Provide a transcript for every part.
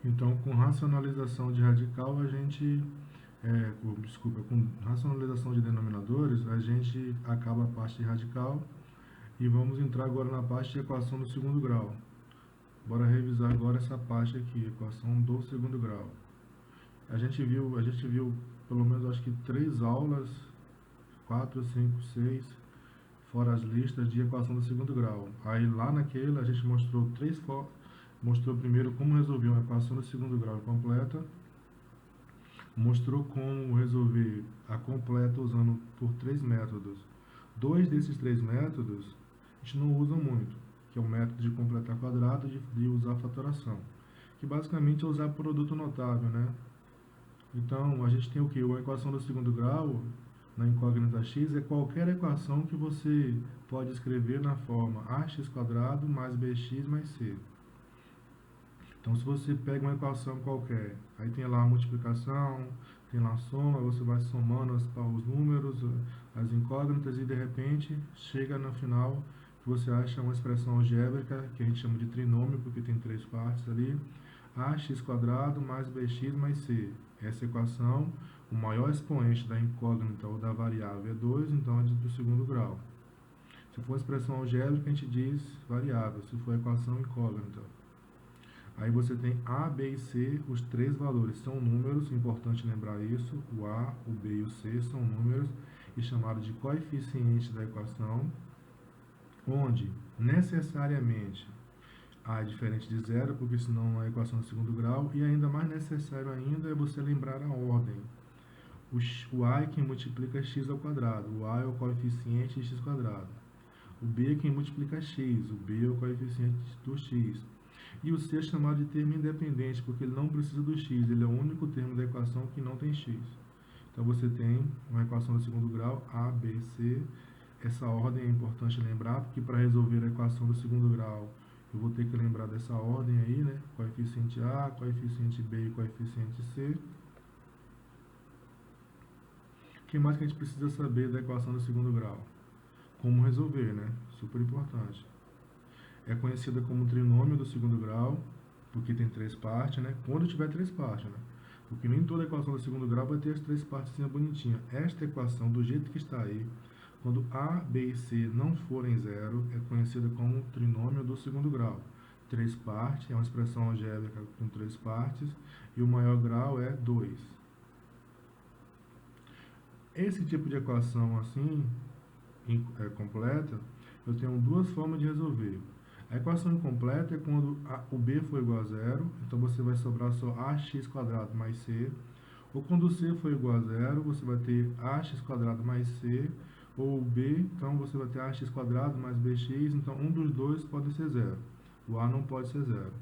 Então, com racionalização de radical, com racionalização de denominadores, a gente acaba a parte de radical e vamos entrar agora na parte de equação do segundo grau. Bora revisar agora essa parte aqui, equação do segundo grau. A gente viu pelo menos acho que 3 aulas, 4, 5, 6, fora as listas de equação do segundo grau. Aí lá naquele a gente mostrou primeiro como resolver uma equação do segundo grau completa, mostrou como resolver a completa usando por 3 métodos. 2 desses 3 métodos a gente não usa muito, que é o método de completar quadrado e de usar fatoração, que basicamente é usar produto notável, né? Então, a gente tem o que? Uma equação do segundo grau, na incógnita x, é qualquer equação que você pode escrever na forma ax² mais bx mais c. Então, se você pega uma equação qualquer, aí tem lá a multiplicação, tem lá a soma, você vai somando os números, as incógnitas, e de repente chega no final que você acha uma expressão algébrica, que a gente chama de trinômio, porque tem 3 partes ali, ax² mais bx mais c. Essa equação, o maior expoente da incógnita ou da variável é 2, então é do segundo grau. Se for expressão algébrica, a gente diz variável, se for equação incógnita. Aí você tem A, B e C, os 3 valores são números, importante lembrar isso, o A, o B e o C são números e chamados de coeficientes da equação, onde necessariamente A é diferente de zero, porque senão é a equação do segundo grau, e ainda mais necessário ainda é você lembrar a ordem. O A é quem multiplica x ao quadrado, o A é o coeficiente de x². O B é quem multiplica x, o B é o coeficiente do x. E o C é chamado de termo independente, porque ele não precisa do x, ele é o único termo da equação que não tem x. Então você tem uma equação do segundo grau, A, B, C. Essa ordem é importante lembrar, porque para resolver a equação do segundo grau, eu vou ter que lembrar dessa ordem aí, né? Coeficiente A, coeficiente B e coeficiente C. O que mais que a gente precisa saber da equação do segundo grau? Como resolver, né? Super importante. É conhecida como trinômio do segundo grau, porque tem 3 partes, né? Quando tiver 3 partes, né? Porque nem toda equação do segundo grau vai ter as 3 partes bonitinhas. Esta equação, do jeito que está aí, quando A, B e C não forem zero, é conhecida como trinômio do segundo grau. 3 partes, é uma expressão algébrica com 3 partes, e o maior grau é 2. Esse tipo de equação assim, completa, eu tenho 2 formas de resolver. A equação incompleta é quando o b for igual a zero, então você vai sobrar só ax² mais c. Ou quando o c for igual a zero, você vai ter ax² mais c, ou o b, então você vai ter ax² mais bx, então um dos dois pode ser zero. O a não pode ser zero.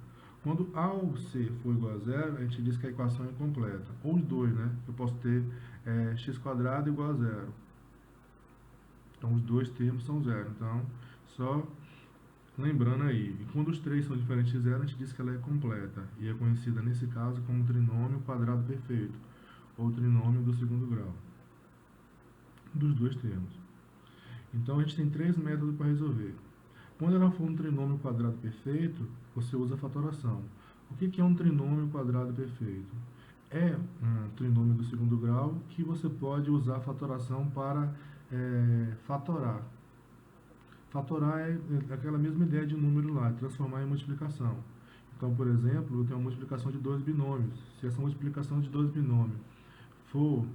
Quando a ou c for igual a zero, a gente diz que a equação é incompleta. Ou os dois, né? Eu posso ter x² igual a zero. Então os dois termos são zero. Então, só lembrando aí, quando os 3 são diferentes de zero, a gente diz que ela é completa, e é conhecida nesse caso como trinômio quadrado perfeito, ou trinômio do segundo grau, dos dois termos. Então a gente tem 3 métodos para resolver. Quando ela for um trinômio quadrado perfeito, você usa a fatoração. O que é um trinômio quadrado perfeito? É um trinômio do segundo grau que você pode usar a fatoração para fatorar. Fatorar é aquela mesma ideia de número lá, transformar em multiplicação. Então, por exemplo, eu tenho uma multiplicação de 2 binômios. Se essa multiplicação de 2 binômios for,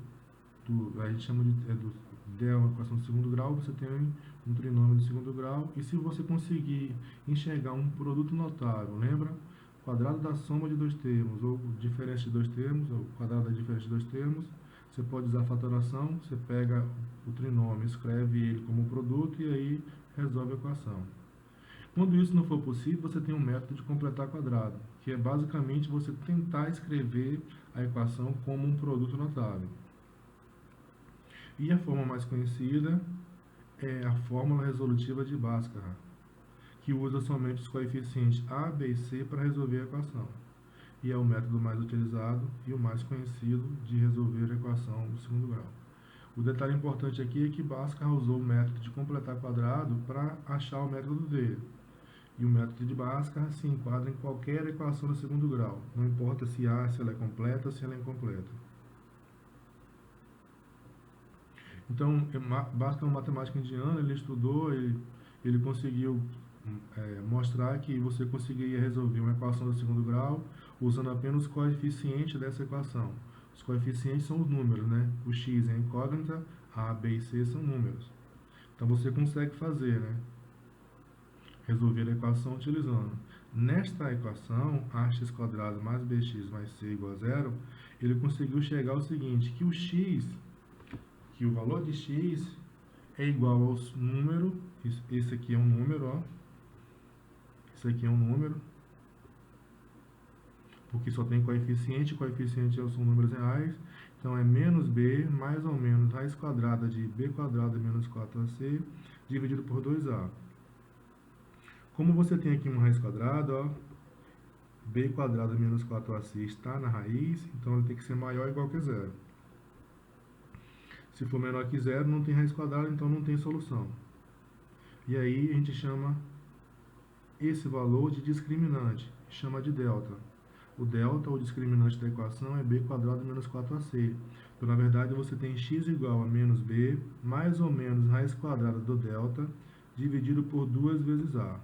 a gente chama de uma equação de segundo grau, você tem um trinômio de segundo grau. E se você conseguir enxergar um produto notável, lembra? Quadrado da soma de 2 termos, ou diferença de 2 termos, ou quadrado da diferença de 2 termos, você pode usar a fatoração, você pega o trinômio, escreve ele como produto e aí resolve a equação. Quando isso não for possível, você tem um método de completar quadrado, que é basicamente você tentar escrever a equação como um produto notável. E a forma mais conhecida é a fórmula resolutiva de Bhaskara, que usa somente os coeficientes A, B e C para resolver a equação. E é o método mais utilizado e o mais conhecido de resolver a equação do segundo grau. O detalhe importante aqui é que Bhaskara usou o método de completar quadrado para achar o método dele. E o método de Bhaskara se enquadra em qualquer equação do segundo grau, não importa se ela é completa ou se ela é incompleta. Então, Bhaskara é um matemático indiano, ele estudou, ele conseguiu mostrar que você conseguiria resolver uma equação do segundo grau usando apenas os coeficientes dessa equação. Os coeficientes são os números, né? O x é incógnita, a, b e c são números. Então você consegue fazer, né? Resolver a equação utilizando. Nesta equação, ax² mais bx mais c igual a zero, ele conseguiu chegar ao seguinte, que o valor de x é igual ao número, esse aqui é um número, ó. Esse aqui é um número, porque só tem coeficiente são números reais. Então é menos b mais ou menos raiz quadrada de b² menos 4ac dividido por 2a. Como você tem aqui uma raiz quadrada, ó, b² menos 4ac está na raiz, então ele tem que ser maior ou igual que zero. Se for menor que zero, não tem raiz quadrada, então não tem solução. E aí a gente chama esse valor de discriminante, chama de delta. O delta, ou discriminante da equação, é b² menos 4ac. Então, na verdade, você tem x igual a menos b, mais ou menos raiz quadrada do delta, dividido por 2 vezes a.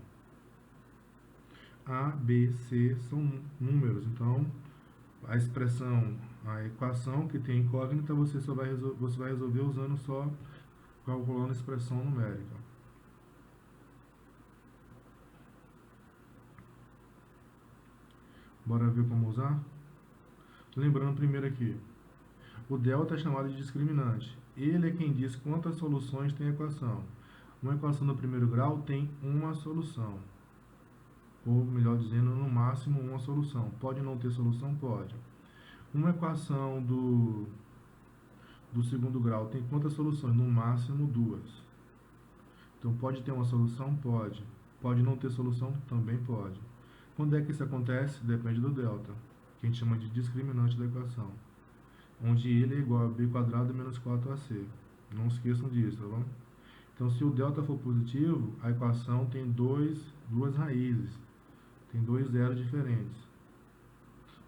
A, b, c são números, então a equação que tem incógnita, você vai resolver usando só, calculando a expressão numérica. Bora ver como usar? Lembrando primeiro aqui, o delta é chamado de discriminante. Ele é quem diz quantas soluções tem a equação. Uma equação do primeiro grau tem uma solução. Ou, melhor dizendo, no máximo uma solução. Pode não ter solução? Pode. Uma equação do segundo grau tem quantas soluções? No máximo 2. Então, pode ter uma solução? Pode. Pode não ter solução? Também pode. Quando é que isso acontece? Depende do delta, que a gente chama de discriminante da equação, onde ele é igual a b² menos 4ac. Não esqueçam disso, tá bom? Então, se o delta for positivo, a equação tem duas raízes, tem dois zeros diferentes.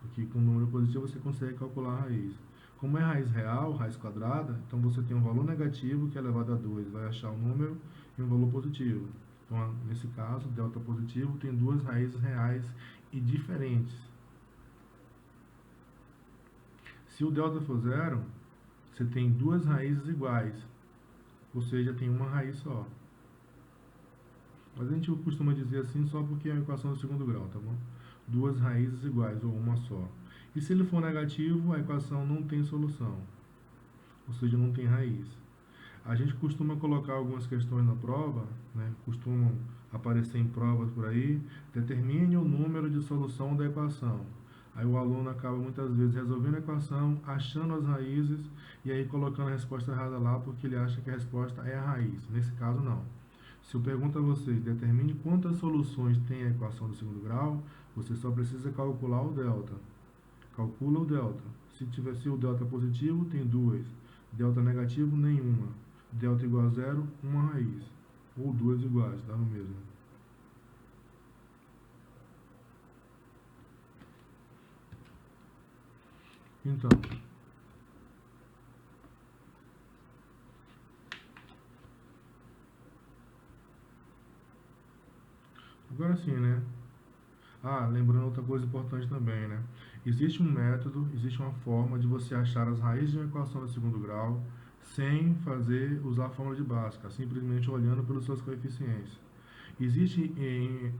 Aqui, com o número positivo, você consegue calcular a raiz. Como é raiz real, raiz quadrada, então você tem um valor negativo que é elevado a 2, vai achar um número e um valor positivo. Então, nesse caso, delta positivo tem duas raízes reais e diferentes. Se o delta for zero, você tem duas raízes iguais, ou seja, tem uma raiz só. Mas a gente costuma dizer assim só porque é uma equação do segundo grau, tá bom? Duas raízes iguais, ou uma só. E se ele for negativo, a equação não tem solução, ou seja, não tem raiz. A gente costuma colocar algumas questões na prova, né? Costumam aparecer em provas por aí, determine o número de solução da equação. Aí o aluno acaba muitas vezes resolvendo a equação, achando as raízes e aí colocando a resposta errada lá porque ele acha que a resposta é a raiz. Nesse caso, não. Se eu pergunto a vocês, determine quantas soluções tem a equação do segundo grau, você só precisa calcular o delta. Calcula o delta. Se o delta é positivo, tem 2. Delta negativo, nenhuma. Delta igual a zero, uma raiz. Ou duas iguais, dá no mesmo. Então, agora sim, né? Lembrando outra coisa importante também, né? Existe um método, existe uma forma de você achar as raízes de uma equação do segundo grau sem usar a fórmula de Bhaskara, simplesmente olhando pelos seus coeficientes. Existe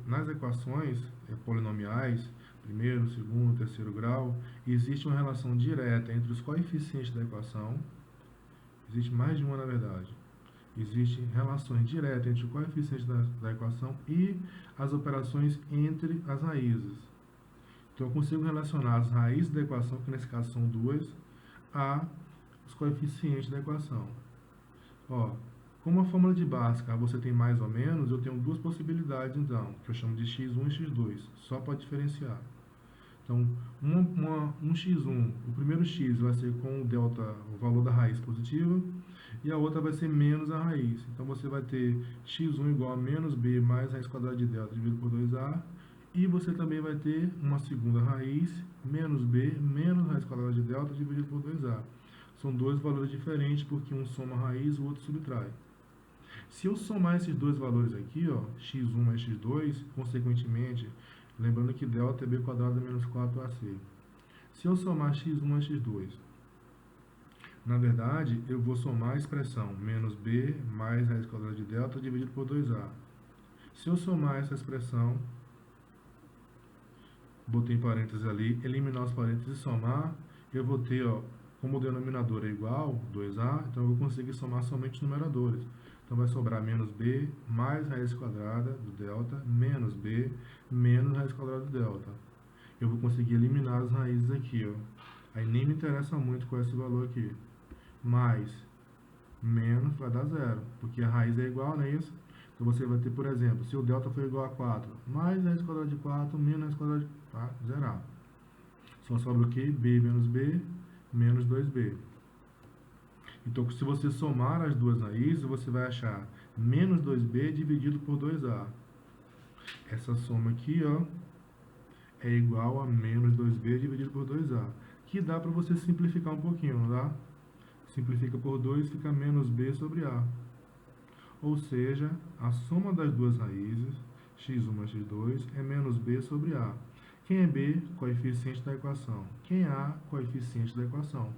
nas equações polinomiais, primeiro, segundo, terceiro grau, existe uma relação direta entre os coeficientes da equação, existe mais de uma na verdade. Existem relações diretas entre o coeficiente da equação e as operações entre as raízes. Então, eu consigo relacionar as raízes da equação, que nesse caso são 2, a os coeficientes da equação. Como a fórmula de Bhaskara você tem mais ou menos, eu tenho duas possibilidades, então, que eu chamo de x1 e x2, só para diferenciar. Então, um x1, o primeiro x vai ser com o delta, o valor da raiz positiva, e a outra vai ser menos a raiz. Então, você vai ter x1 igual a menos b mais raiz quadrada de delta dividido por 2a, e você também vai ter uma segunda raiz, menos b menos raiz quadrada de delta dividido por 2a. São dois valores diferentes, porque um soma a raiz e o outro subtrai. Se eu somar esses dois valores aqui, ó, x1 mais x2, consequentemente, lembrando que delta é b quadrado menos 4ac. Se eu somar x1 mais x2, na verdade, eu vou somar a expressão menos b mais raiz quadrada de delta dividido por 2a. Se eu somar essa expressão, botei parênteses ali, eliminar os parênteses e somar, eu vou ter, ó, como o denominador é igual, 2a, então eu vou conseguir somar somente os numeradores. Então vai sobrar menos b mais raiz quadrada do delta, menos b menos raiz quadrada do delta. Eu vou conseguir eliminar as raízes aqui, ó. Aí nem me interessa muito com esse valor aqui. Mais, menos, vai dar zero, porque a raiz é igual, não é isso? Então você vai ter, por exemplo, se o delta for igual a 4, mais raiz quadrada de 4, menos raiz quadrada de 4, tá? Zerar. Só sobra o quê? B menos B, menos 2B. Então, se você somar as duas raízes, você vai achar menos 2b dividido por 2a. Essa soma aqui, ó, é igual a menos 2b dividido por 2a. Que dá para você simplificar um pouquinho, não dá? Simplifica por 2, fica menos b sobre a. Ou seja, a soma das duas raízes, x1 mais x2, é menos b sobre a. Quem é b? Coeficiente da equação. Quem é a? Coeficiente da equação.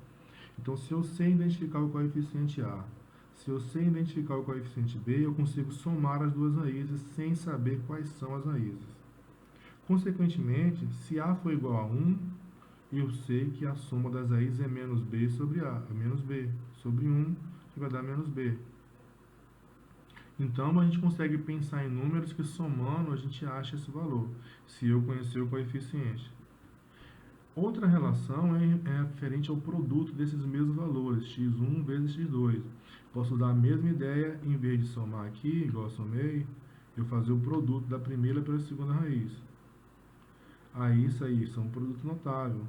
Então, se eu sei identificar o coeficiente A, se eu sei identificar o coeficiente B, eu consigo somar as duas raízes sem saber quais são as raízes. Consequentemente, se A for igual a 1, eu sei que a soma das raízes é menos B sobre A, é menos B sobre 1, que vai dar menos B. Então, a gente consegue pensar em números que somando a gente acha esse valor, se eu conhecer o coeficiente. Outra relação é referente ao produto desses mesmos valores, x1 vezes x2. Posso usar a mesma ideia, em vez de somar aqui, igual eu somei, eu fazer o produto da primeira pela segunda raiz. Aí isso é um produto notável.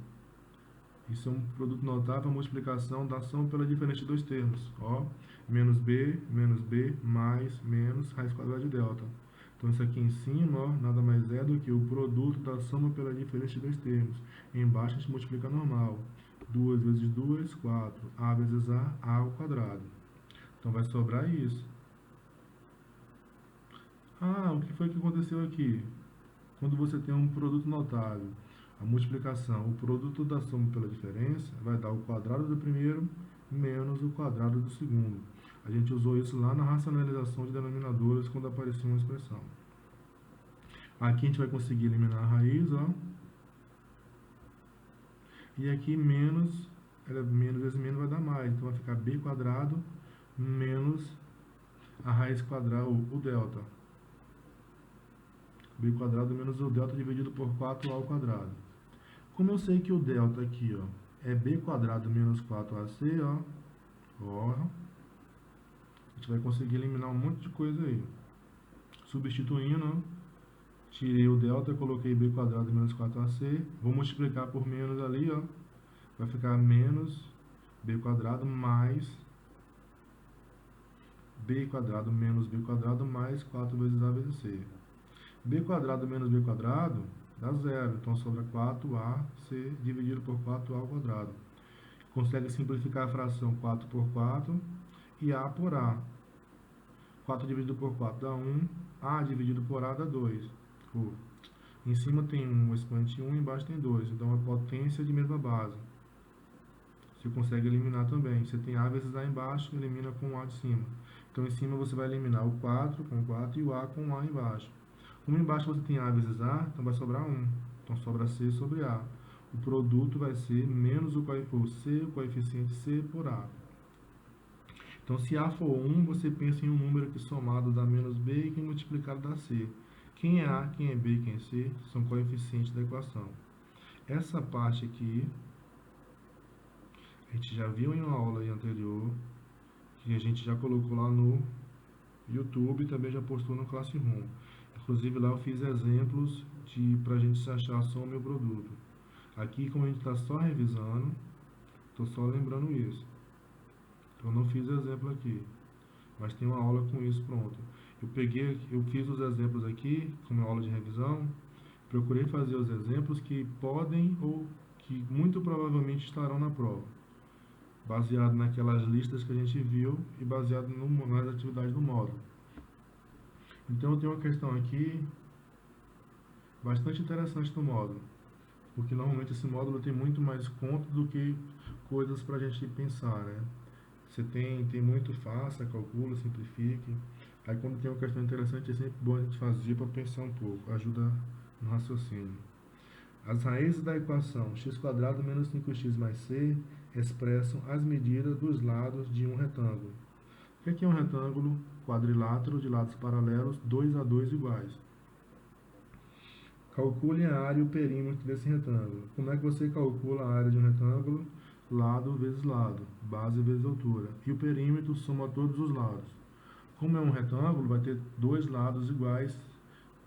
Isso é um produto notável, a multiplicação da soma pela diferença de dois termos. Ó, menos b, mais, menos, raiz quadrada de delta. Então, isso aqui em cima, ó, nada mais é do que o produto da soma pela diferença de dois termos. Embaixo a gente multiplica normal. 2 vezes 2, 4. A vezes A ao quadrado. Então, vai sobrar isso. Ah, o que foi que aconteceu aqui? Quando você tem um produto notável, a multiplicação, o produto da soma pela diferença, vai dar o quadrado do primeiro menos o quadrado do segundo. A gente usou isso lá na racionalização de denominadores quando apareceu uma expressão. Aqui a gente vai conseguir eliminar a raiz, ó. E aqui menos vezes menos vai dar mais. Então vai ficar b quadrado menos a raiz quadrada, o delta. B quadrado menos o delta dividido por 4a ao quadrado. Como eu sei que o delta aqui, ó, é b quadrado menos 4ac, ó, a gente vai conseguir eliminar um monte de coisa aí. Substituindo, ó, tirei o delta, coloquei b quadrado menos 4ac, vou multiplicar por menos ali, ó, vai ficar menos b quadrado mais b quadrado menos b quadrado mais 4 vezes a vezes c. B quadrado menos b quadrado dá zero, então sobra 4ac dividido por 4a ao quadrado. Consegue simplificar a fração 4 por 4 e a por a. 4 dividido por 4 dá 1, a dividido por a dá 2. Em cima tem um expoente 1, embaixo tem 2, então é potência de mesma base. Você consegue eliminar também. Você tem a vezes a embaixo, elimina com o a de cima. Então em cima você vai eliminar o 4 com 4 e o a com o a embaixo. Como embaixo você tem a vezes a, então vai sobrar 1. Então sobra c sobre a. O produto vai ser menos o coeficiente c por a. Então se a for 1, você pensa em um número que somado dá menos b e que multiplicado dá c. Quem é a, quem é b e quem é c são coeficientes da equação. Essa parte aqui, a gente já viu em uma aula anterior, que a gente já colocou lá no YouTube e também já postou no Classroom. Inclusive lá eu fiz exemplos para a gente achar a soma e o produto. Aqui, como a gente está só revisando, estou só lembrando isso. Eu não fiz exemplo aqui, mas tem uma aula com isso pronto. Eu fiz os exemplos aqui, como aula de revisão, procurei fazer os exemplos que podem ou que muito provavelmente estarão na prova, baseado naquelas listas que a gente viu e baseado nas atividades do módulo. Então, eu tenho uma questão aqui bastante interessante do módulo, porque normalmente esse módulo tem muito mais conto do que coisas para a gente pensar, né? Você tem muito, faça, calcula, simplifique. Aí quando tem uma questão interessante é sempre bom a gente fazer para pensar um pouco, ajuda no raciocínio. As raízes da equação x² menos 5x mais c expressam as medidas dos lados de um retângulo. O que é um retângulo? Quadrilátero de lados paralelos, 2 a 2 iguais. Calcule a área e o perímetro desse retângulo. Como é que você calcula a área de um retângulo? Lado vezes lado, base vezes altura. E o perímetro soma todos os lados. Como é um retângulo, vai ter dois lados iguais,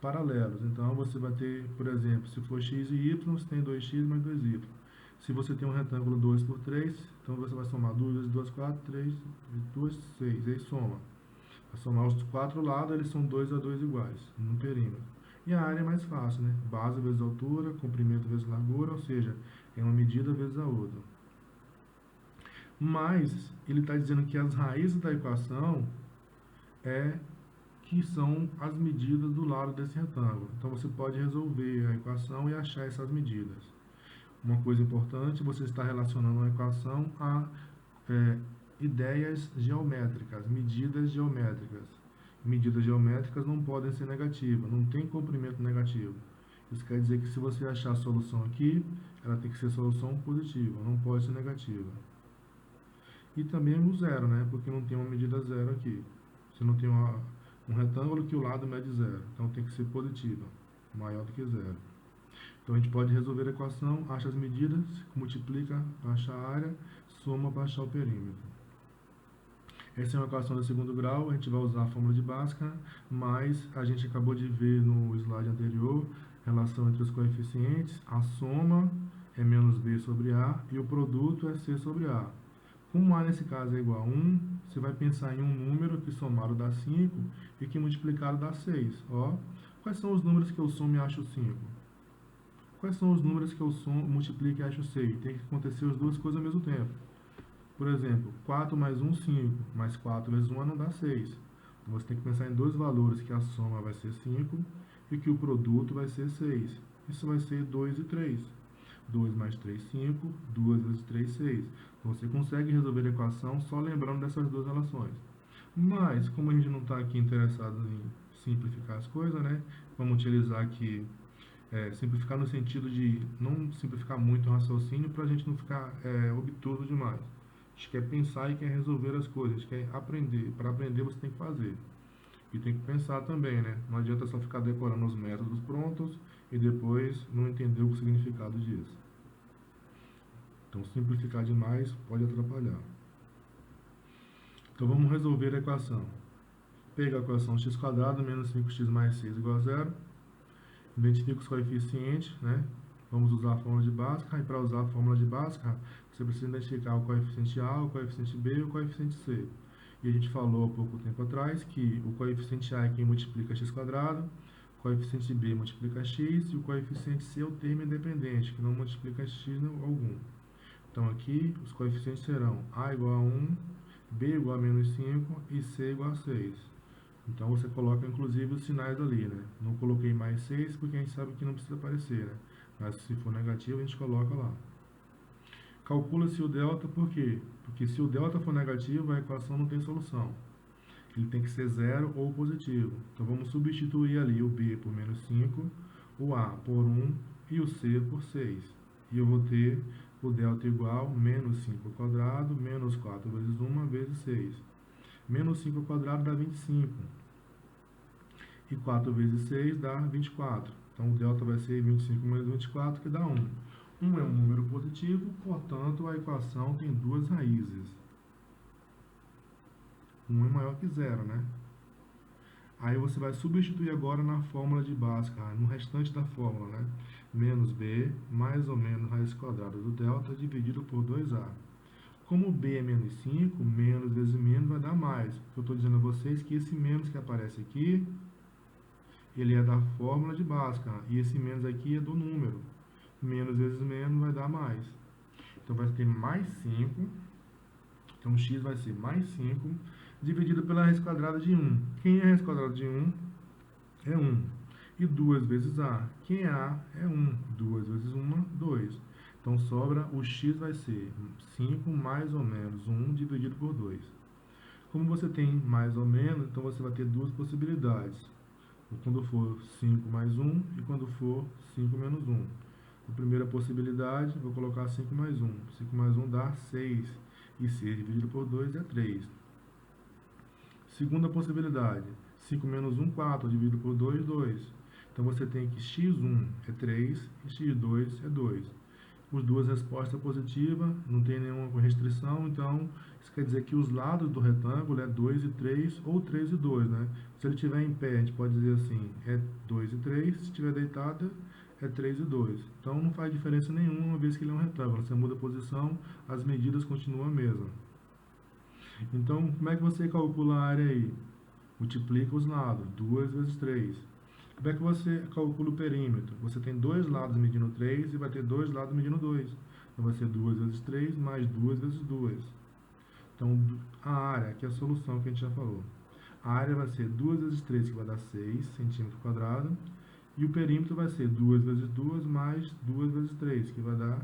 paralelos. Então, você vai ter, por exemplo, se for x e y, você tem 2x mais 2y. Se você tem um retângulo 2 por 3, então você vai somar 2 vezes 2, 4, 3 vezes 2, 6. Aí soma. Para somar os quatro lados, eles são 2 a 2 iguais, no perímetro. E a área é mais fácil, né? Base vezes altura, comprimento vezes largura, ou seja, é uma medida vezes a outra. Mas ele está dizendo que as raízes da equação que são as medidas do lado desse retângulo. Então você pode resolver a equação e achar essas medidas. Uma coisa importante, você está relacionando a equação a ideias geométricas, medidas geométricas. Medidas geométricas não podem ser negativas, não tem comprimento negativo. Isso quer dizer que se você achar a solução aqui, ela tem que ser solução positiva, não pode ser negativa. E também o zero, né? Porque não tem uma medida zero aqui. Você não tem um retângulo que o lado mede zero. Então tem que ser positiva, maior do que zero. Então a gente pode resolver a equação, acha as medidas, multiplica para achar a área, soma para achar o perímetro. Essa é uma equação de segundo grau, a gente vai usar a fórmula de Bhaskara, mas a gente acabou de ver no slide anterior, relação entre os coeficientes, a soma é menos b sobre a e o produto é c sobre a. Como a nesse caso é igual a 1, você vai pensar em um número que somado dá 5 e que multiplicado dá 6. Ó, quais são os números que eu somo e acho 5? Quais são os números que eu multiplico e acho 6? Tem que acontecer as duas coisas ao mesmo tempo. Por exemplo, 4 mais 1, 5, mais 4 vezes 1 não dá 6. Então você tem que pensar em dois valores, que a soma vai ser 5 e que o produto vai ser 6. Isso vai ser 2 e 3. 2 mais 3, 5, 2 vezes 3, 6. Então você consegue resolver a equação só lembrando dessas duas relações. Mas, como a gente não está aqui interessado em simplificar as coisas, né? Vamos utilizar aqui, simplificar no sentido de não simplificar muito o raciocínio para a gente não ficar obtuso demais. A gente quer pensar e quer resolver as coisas, a gente quer aprender. Para aprender você tem que fazer. E tem que pensar também, né? Não adianta só ficar decorando os métodos prontos e depois não entender o significado disso. Então, simplificar demais pode atrapalhar. Então, vamos resolver a equação. Pega a equação x² menos 5x mais 6 igual a 0. Identifica os coeficientes, né? Vamos usar a fórmula de Bhaskara. E para usar a fórmula de Bhaskara, você precisa identificar o coeficiente A, o coeficiente B e o coeficiente C. E a gente falou há pouco tempo atrás que o coeficiente A é quem multiplica x², o coeficiente B multiplica x e o coeficiente C é o termo independente, que não multiplica x algum. Então aqui os coeficientes serão A igual a 1, B igual a menos 5 e C igual a 6. Então você coloca inclusive os sinais ali, né? Não coloquei mais 6 porque a gente sabe que não precisa aparecer, né? Mas se for negativo a gente coloca lá. Calcula-se o delta, por quê? Porque se o delta for negativo, a equação não tem solução. Ele tem que ser zero ou positivo. Então vamos substituir ali o B por menos 5, o A por 1 e o C por 6. E eu vou ter o delta igual a menos 5 ao quadrado, menos 4 vezes 1 vezes 6. Menos 5 ao quadrado dá 25. E 4 vezes 6 dá 24. Então o delta vai ser 25 menos 24, que dá 1. 1 é um número positivo, portanto a equação tem duas raízes. 1 é maior que 0, né? Aí você vai substituir agora na fórmula de Bhaskara, no restante da fórmula, né? menos b, mais ou menos raiz quadrada do delta dividido por 2a. Como b é menos 5, menos vezes menos vai dar mais. Eu estou dizendo a vocês que esse menos que aparece aqui, ele é da fórmula de Bhaskara, e esse menos aqui é do número. Menos vezes menos vai dar mais. Então vai ter mais 5, então x vai ser mais 5, dividido pela raiz quadrada de 1. Quem é a raiz quadrada de 1? É 1. E 2 vezes a. Quem é a? É 1. 2 vezes 1, 2. Então sobra, o x vai ser 5 mais ou menos 1 dividido por 2. Como você tem mais ou menos, então você vai ter duas possibilidades. Quando for 5 mais 1 e quando for 5 menos 1. A primeira possibilidade, vou colocar 5 mais 1. 5 mais 1 dá 6. E 6 dividido por 2 é 3. Segunda possibilidade, 5 menos 1, 4. Dividido por 2, 2. Então você tem que x1 é 3 e x2 é 2. As duas respostas positivas, não tem nenhuma restrição, então isso quer dizer que os lados do retângulo é 2 e 3 ou 3 e 2, né? Se ele estiver em pé, a gente pode dizer assim, é 2 e 3, se estiver deitado, é 3 e 2. Então não faz diferença nenhuma, uma vez que ele é um retângulo. Você muda a posição, as medidas continuam a mesma. Então, como é que você calcula a área aí? Multiplica os lados, 2 vezes 3. Como é que você calcula o perímetro? Você tem dois lados medindo 3 e vai ter dois lados medindo 2. Então vai ser 2 vezes 3 mais 2 vezes 2. Então a área, que é a solução que a gente já falou. A área vai ser 2 vezes 3, que vai dar 6 centímetros quadrados. E o perímetro vai ser 2 vezes 2 mais 2 vezes 3, que vai dar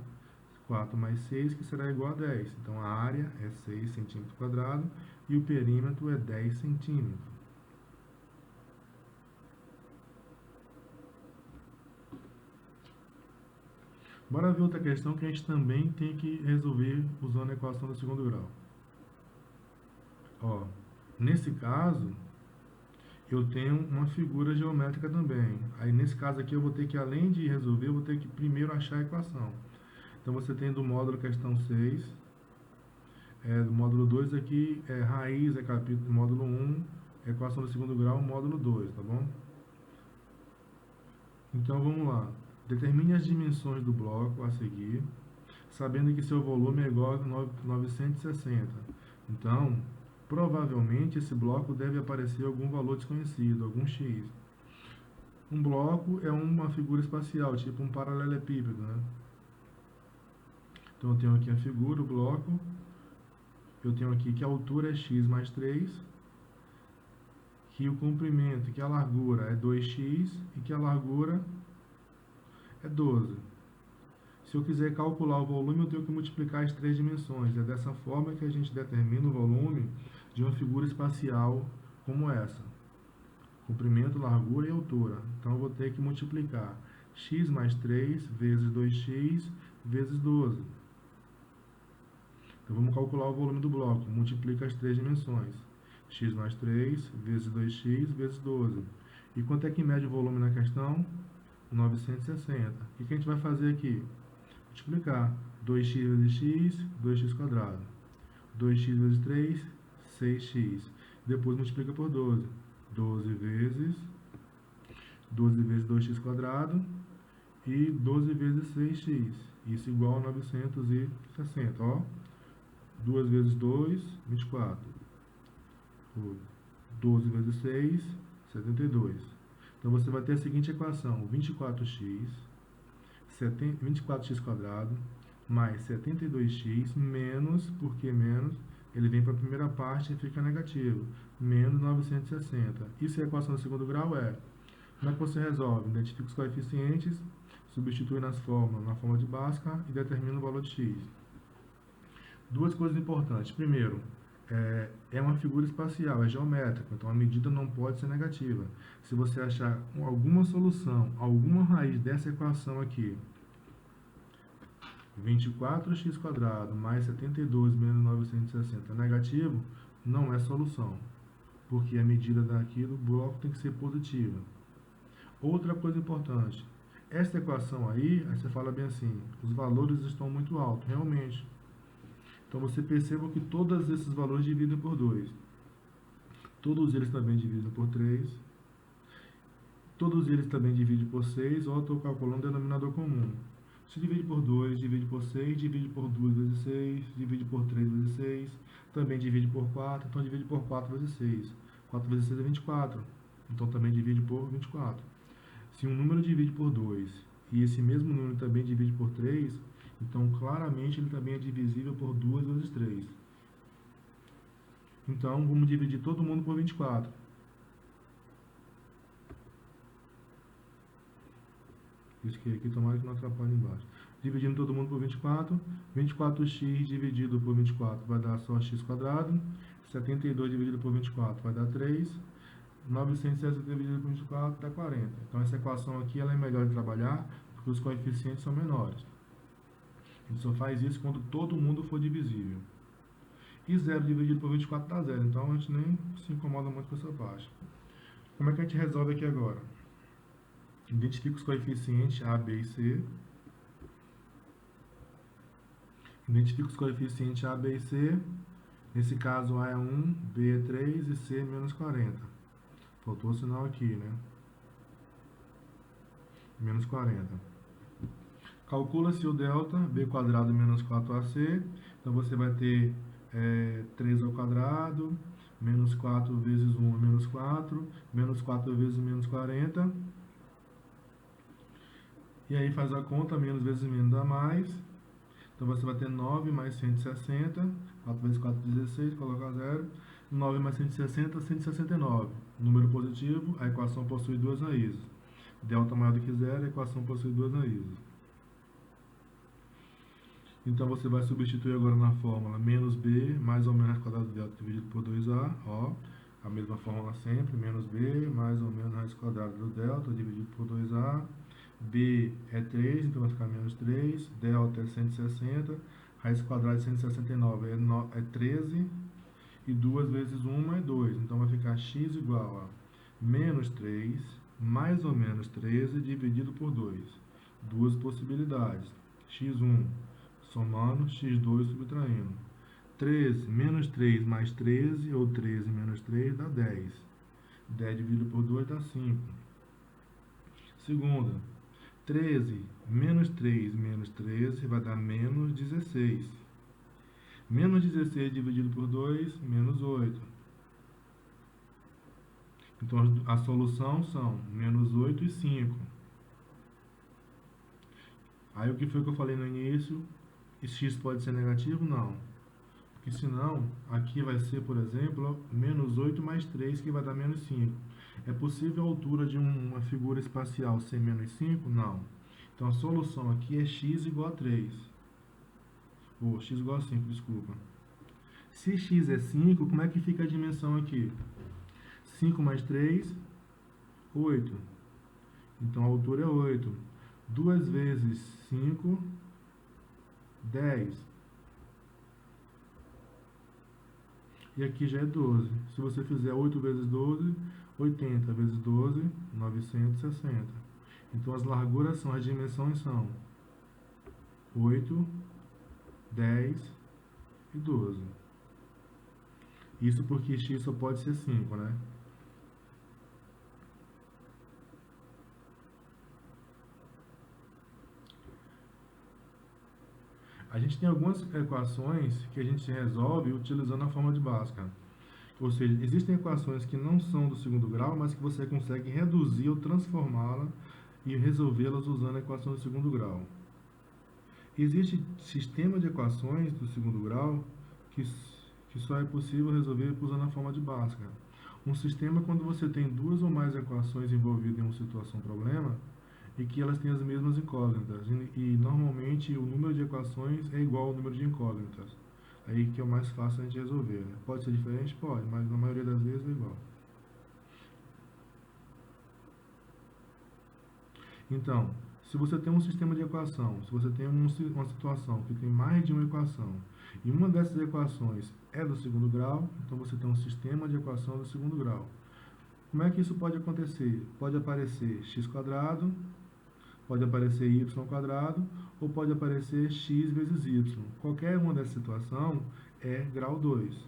4 mais 6, que será igual a 10. Então a área é 6 centímetros quadrados e o perímetro é 10 centímetros. Bora ver outra questão que a gente também tem que resolver usando a equação do segundo grau. Ó, nesse caso, eu tenho uma figura geométrica também. Aí nesse caso aqui eu vou ter que, além de resolver, eu vou ter que primeiro achar a equação. Então você tem do módulo questão 6, do módulo 2 aqui, raiz, capítulo, módulo 1, equação do segundo grau, módulo 2, tá bom? Então vamos lá. Determine as dimensões do bloco a seguir, sabendo que seu volume é igual a 960. Então, provavelmente esse bloco deve aparecer algum valor desconhecido, algum x. Um bloco é uma figura espacial, tipo um paralelepípedo, né? Então eu tenho aqui a figura, o bloco. Eu tenho aqui que a altura é x mais 3, que o comprimento, que a largura é 2x e que a largura é 12. Se eu quiser calcular o volume, eu tenho que multiplicar as três dimensões. É dessa forma que a gente determina o volume de uma figura espacial como essa. Comprimento, largura e altura. Então eu vou ter que multiplicar x mais 3 vezes 2x vezes 12. Então vamos calcular o volume do bloco. Multiplica as três dimensões. X mais 3 vezes 2x vezes 12. E quanto é que mede o volume na questão? 960. O que a gente vai fazer aqui? Multiplicar 2x vezes x, 2x quadrado. 2x vezes 3, 6x. Depois multiplica por 12. 12 vezes 2x quadrado e 12 vezes 6x. Isso igual a 960. Ó. 2 vezes 2, 24. 12 vezes 6, 72. Então você vai ter a seguinte equação: 24x quadrado mais 72x menos, por que menos? Ele vem para a primeira parte e fica negativo, menos 960. Isso é a equação do segundo grau? Como é que você resolve? Identifica os coeficientes, substitui nas fórmulas, na fórmula de Bhaskara e determina o valor de x. Duas coisas importantes. Primeiro, é uma figura espacial, é geométrica, então a medida não pode ser negativa. Se você achar alguma solução, alguma raiz dessa equação aqui, 24x quadrado mais 72 menos 960 negativo, não é solução, porque a medida daquilo, do bloco tem que ser positiva. Outra coisa importante, essa equação aí você fala bem assim, os valores estão muito altos, realmente. Então você perceba que todos esses valores dividem por 2. Todos eles também dividem por 3. Todos eles também dividem por 6, ou eu estou calculando o denominador comum. Se divide por 2, divide por 6, divide por 2 vezes 6, divide por 3 vezes 6, também divide por 4, então divide por 4 vezes 6. 4 vezes 6 é 24, então também divide por 24. Se um número divide por 2 e esse mesmo número também divide por 3, então claramente ele também é divisível por 2 vezes 3. Então vamos dividir todo mundo por 24. Risquei aqui, tomara que não atrapalhe embaixo. Dividindo todo mundo por 24, 24x dividido por 24 vai dar só x quadrado, 72 dividido por 24 vai dar 3, 960 dividido por 24 dá 40. Então essa equação aqui ela é melhor de trabalhar, porque os coeficientes são menores. A gente só faz isso quando todo mundo for divisível. E 0 dividido por 24 dá 0, então a gente nem se incomoda muito com essa parte. Como é que a gente resolve aqui agora? Identifica os coeficientes A, B e C. Identifica os coeficientes A, B e C. Nesse caso, A é 1, B é 3 e C é menos 40. Faltou o sinal aqui, né? Menos 40. Calcula-se o delta, B quadrado menos 4AC. Então, você vai ter 3 ao quadrado, menos 4 vezes 1 é menos 4, menos 4 vezes menos 40. E aí faz a conta, menos vezes menos dá mais. Então você vai ter 9 mais 160, 4 vezes 4, 16, coloca 0. 9 mais 160, 169. Número positivo, a equação possui duas raízes. Delta maior do que zero, a equação possui duas raízes. Então você vai substituir agora na fórmula menos b mais ou menos raiz quadrada do delta dividido por 2a. Ó, a mesma fórmula sempre, menos b mais ou menos raiz quadrada do delta dividido por 2a. B é 3, então vai ficar menos 3. Delta é 160. Raiz quadrada de 169 é 13. E 2 vezes 1 é 2. Então vai ficar x igual a menos 3 mais ou menos 13 dividido por 2. Duas possibilidades. x1 somando, x2 subtraindo. 13 menos 3 mais 13, ou 13 menos 3 dá 10. 10 dividido por 2 dá 5. Segunda. 13 menos 3 menos 13 vai dar menos 16. Menos 16 dividido por 2, menos 8. Então, a solução são menos 8 e 5. Aí, o que foi que eu falei no início? X pode ser negativo? Não. Porque senão, aqui vai ser, por exemplo, menos 8 mais 3, que vai dar menos 5. É possível a altura de uma figura espacial ser menos 5? Não. Então, a solução aqui é x igual a 3. Ou x igual a 5, desculpa. Se x é 5, como é que fica a dimensão aqui? 5 mais 3, 8. Então, a altura é 8. 2 vezes 5, 10. E aqui já é 12. Se você fizer 8 vezes 12, 80 vezes 12, 960. Então, as larguras são, as dimensões são 8, 10 e 12. Isso porque x só pode ser 5, né? A gente tem algumas equações que a gente resolve utilizando a fórmula de Bhaskara. Ou seja, existem equações que não são do segundo grau, mas que você consegue reduzir ou transformá-la e resolvê-las usando a equação do segundo grau. Existe sistema de equações do segundo grau que só é possível resolver usando a fórmula de Bhaskara. Um sistema é quando você tem duas ou mais equações envolvidas em uma situação problema e que elas têm as mesmas incógnitas. E normalmente o número de equações é igual ao número de incógnitas. Aí que é o mais fácil a gente resolver, né? Pode ser diferente? Pode, mas na maioria das vezes é igual. Então, se você tem um sistema de equação, se você tem uma situação que tem mais de uma equação, e uma dessas equações é do segundo grau, então você tem um sistema de equação do segundo grau. Como é que isso pode acontecer? Pode aparecer x quadrado, pode aparecer y quadrado, ou pode aparecer x vezes y. Qualquer uma dessa situação é grau 2.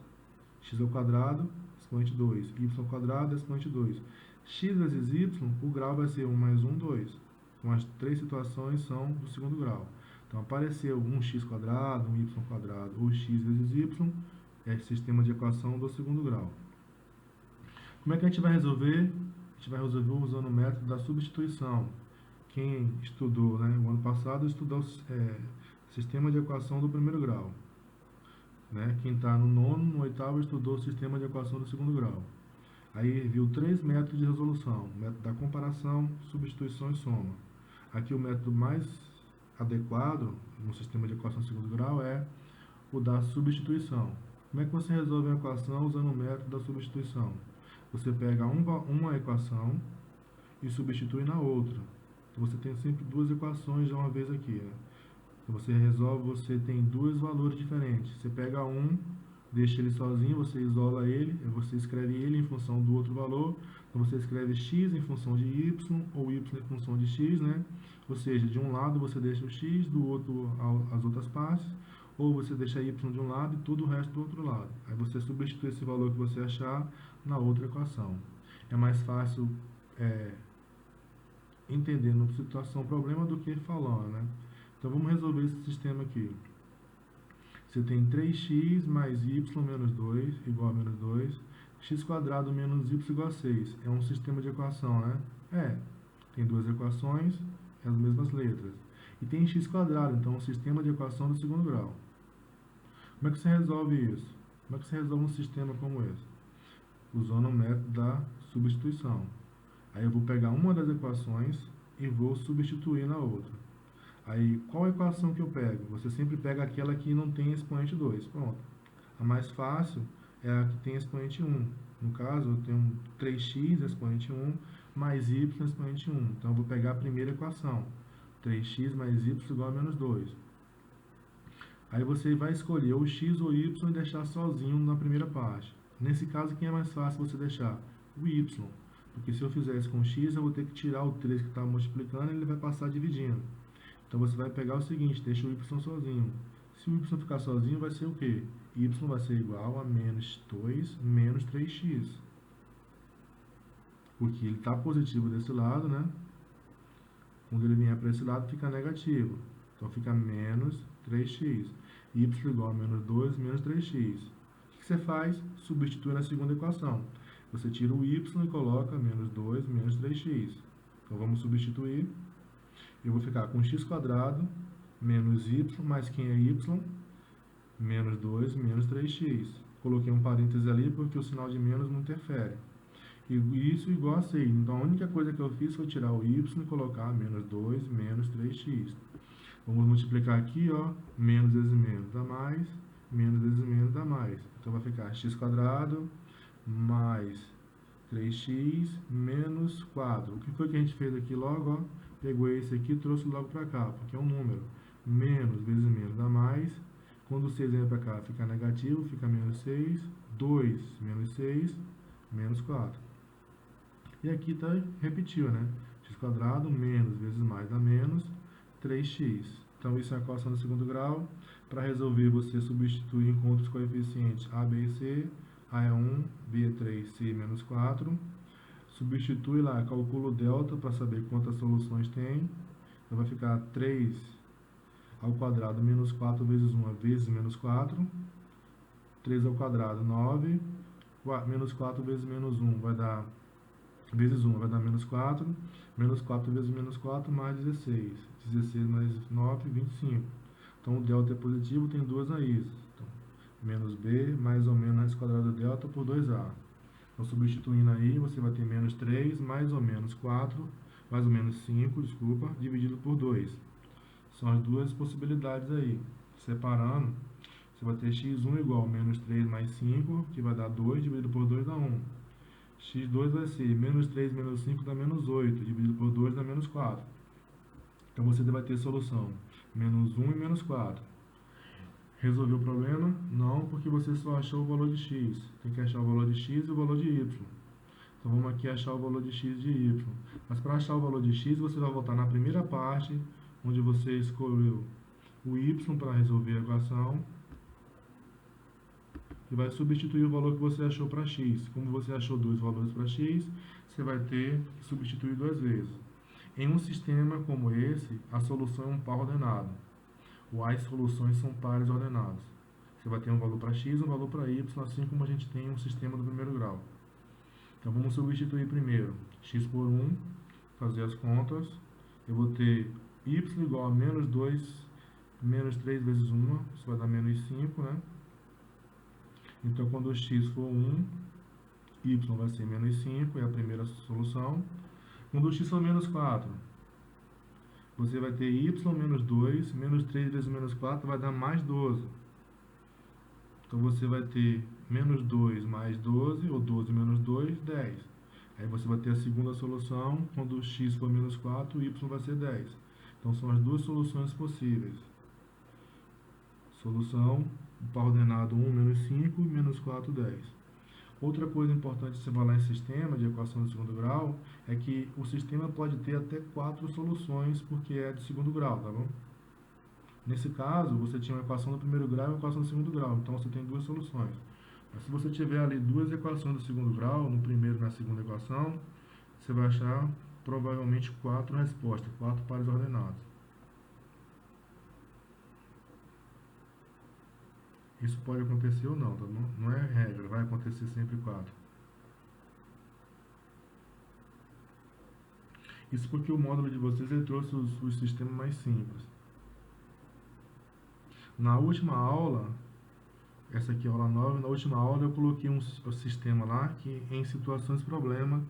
X ao quadrado, expoente 2. Y ao quadrado, expoente 2. x vezes y, o grau vai ser 1 mais 1, 2. Então, as três situações são do segundo grau. Então, apareceu um x quadrado, um y quadrado ou x vezes y, é sistema de equação do segundo grau. Como é que a gente vai resolver? A gente vai resolver usando o método da substituição. Quem estudou, né, o ano passado, estudou sistema de equação do primeiro grau. Né? Quem está no nono, no oitavo, estudou o sistema de equação do segundo grau. Aí viu três métodos de resolução: o método da comparação, substituição e soma. Aqui o método mais adequado no sistema de equação do segundo grau é o da substituição. Como é que você resolve a equação usando o método da substituição? Você pega uma equação e substitui na outra. Então você tem sempre duas equações de uma vez aqui. Né? Então você resolve, você tem dois valores diferentes. Você pega um, deixa ele sozinho, você isola ele, você escreve ele em função do outro valor. Então você escreve x em função de y ou y em função de x, né? Ou seja, de um lado você deixa o x, do outro as outras partes, ou você deixa y de um lado e todo o resto do outro lado. Aí você substitui esse valor que você achar na outra equação. É mais fácil entender na situação problema do que falando, né? Então vamos resolver esse sistema aqui. Você tem 3x mais y menos 2 igual a menos 2, x quadrado menos y igual a 6. É um sistema de equação, né? Tem duas equações, as mesmas letras. E tem x quadrado, então é um sistema de equação do segundo grau. Como é que você resolve isso? Como é que você resolve um sistema como esse? Usando o método da substituição. Aí eu vou pegar uma das equações e vou substituir na outra. Aí, qual equação que eu pego? Você sempre pega aquela que não tem expoente 2. Pronto. A mais fácil é a que tem expoente 1. No caso, eu tenho 3x expoente 1 mais y expoente 1. Então, eu vou pegar a primeira equação. 3x mais y igual a menos 2. Aí você vai escolher o x ou y e deixar sozinho na primeira parte. Nesse caso, quem é mais fácil você deixar? O y. Porque se eu fizer isso com x, eu vou ter que tirar o 3 que está multiplicando e ele vai passar dividindo. Então você vai pegar o seguinte, deixa o y sozinho. Se o y ficar sozinho, vai ser o quê? Y vai ser igual a menos 2 menos 3x. Porque ele está positivo desse lado, né? Quando ele vier para esse lado, fica negativo. Então fica menos 3x. Y igual a menos 2 menos 3x. O que você faz? Substitui na segunda equação. Você tira o y e coloca menos 2 menos 3x. Então vamos substituir. Eu vou ficar com x quadrado menos y, mais quem é y, menos 2 menos 3x. Coloquei um parêntese ali porque o sinal de menos não interfere. E isso igual a 6. Então a única coisa que eu fiz foi tirar o y e colocar menos 2 menos 3x. Vamos multiplicar aqui, ó, menos vezes menos dá mais, menos vezes menos dá mais. Então vai ficar x quadrado mais 3x menos 4. O que foi que a gente fez aqui logo, ó? Pegou esse aqui e trouxe logo para cá, porque é um número. Menos vezes menos dá mais. Quando o 6 vem para cá, fica negativo, fica menos 6. 2 menos 6, menos 4. E aqui tá, repetiu, né? X quadrado menos vezes mais dá menos 3x. Então, isso é a equação do segundo grau. Para resolver, você substitui, encontra os coeficientes a, b e c. A é 1, b é 3, c é menos 4. Substitui lá, calcula o delta para saber quantas soluções tem. Então vai ficar 3 ao quadrado menos 4 vezes 1 vezes menos 4. 3 ao quadrado, 9. Menos 4 vezes menos 1 vai dar, vezes 1 vai dar menos 4. Menos 4 vezes menos 4 mais 16. 16 mais 9, 25. Então o delta é positivo, tem duas raízes. Então, menos b mais ou menos raiz quadrada do delta por 2a. Então, substituindo aí, você vai ter menos 3, mais ou menos 4, mais ou menos 5, desculpa, dividido por 2. São as duas possibilidades aí. Separando, você vai ter x1 igual a menos 3 mais 5, que vai dar 2, dividido por 2 dá 1. x2 vai ser menos 3 menos 5 dá menos 8, dividido por 2 dá menos 4. Então, você vai ter solução menos 1 e menos 4. Resolveu o problema? Não, porque você só achou o valor de x. Tem que achar o valor de x e o valor de y. Então vamos aqui achar o valor de x e de y. Mas para achar o valor de x, você vai voltar na primeira parte, onde você escolheu o y para resolver a equação. e vai substituir o valor que você achou para x. Como você achou dois valores para x, você vai ter que substituir duas vezes. Em um sistema como esse, a solução é um par ordenado. Ou as soluções são pares ordenados. Você vai ter um valor para x e um valor para y, assim como a gente tem um sistema do primeiro grau. Então vamos substituir primeiro x por 1, fazer as contas. Eu vou ter y igual a menos 2, menos 3 vezes 1, isso vai dar menos 5, né? Então quando x for 1, y vai ser menos 5, é a primeira solução. Quando x for menos 4, você vai ter y menos 2, menos 3 vezes menos 4 vai dar mais 12. Então você vai ter menos 2 mais 12, ou 12 menos 2, 10. Aí você vai ter a segunda solução, quando x for menos 4, y vai ser 10. Então são as duas soluções possíveis. Solução, par ordenado 1, menos 5, menos 4, 10. Outra coisa importante de você falar em sistema de equação de segundo grau é que o sistema pode ter até 4 soluções, porque é de segundo grau, tá bom? Nesse caso, você tinha uma equação do primeiro grau e uma equação do segundo grau, então você tem duas soluções. Mas se você tiver ali duas equações do segundo grau, no primeiro e na segunda equação, você vai achar provavelmente 4 respostas, 4 pares ordenados. Isso pode acontecer ou não, tá bom? Não é regra, vai acontecer sempre 4. Isso porque o módulo de vocês ele trouxe os sistemas mais simples. Na última aula, essa aqui é a aula 9, na última aula eu coloquei um sistema lá que em situações problema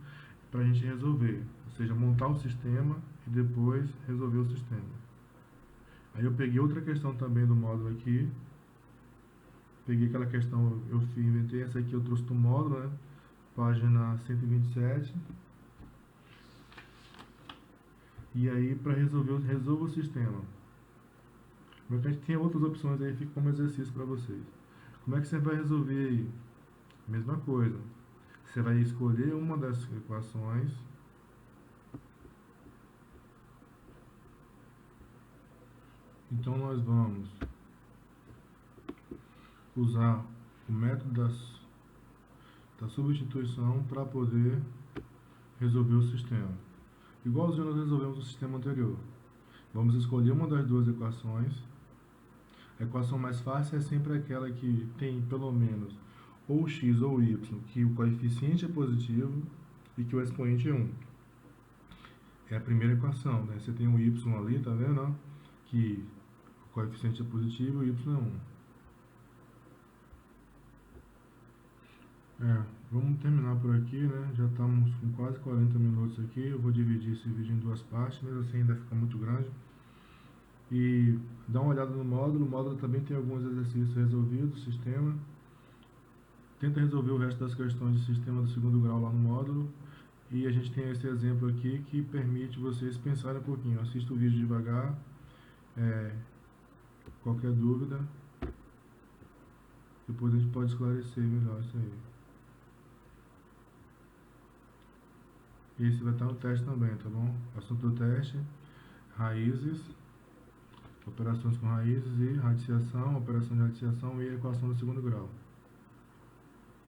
para a gente resolver. Ou seja, montar o sistema e depois resolver o sistema. Aí eu peguei outra questão também do módulo aqui. Peguei aquela questão, eu inventei essa aqui, eu trouxe do módulo, né? Página 127. E aí, para resolva o sistema. Mas a gente tem outras opções aí, fica como exercício para vocês. Como é que você vai resolver aí? Mesma coisa. Você vai escolher uma das equações. Então, nós vamos usar o método da substituição para poder resolver o sistema. Igualzinho nós resolvemos o sistema anterior. Vamos escolher uma das duas equações. A equação mais fácil é sempre aquela que tem pelo menos ou x ou y, que o coeficiente é positivo e que o expoente é 1. É a primeira equação, né? Você tem um y ali, tá vendo? Que o coeficiente é positivo e o y é 1. Vamos terminar por aqui, né? Já estamos com quase 40 minutos aqui. Eu vou dividir esse vídeo em duas partes, mas assim ainda fica muito grande. E dá uma olhada no módulo. O módulo também tem alguns exercícios resolvidos, sistema. Tenta resolver o resto das questões de sistema do segundo grau lá no módulo. E a gente tem esse exemplo aqui que permite vocês pensarem um pouquinho. Assista o vídeo devagar. Qualquer dúvida, depois a gente pode esclarecer melhor isso aí. Esse vai estar no teste também, tá bom? Assunto do teste: raízes, operações com raízes e radiciação, operação de radiciação e equação do segundo grau.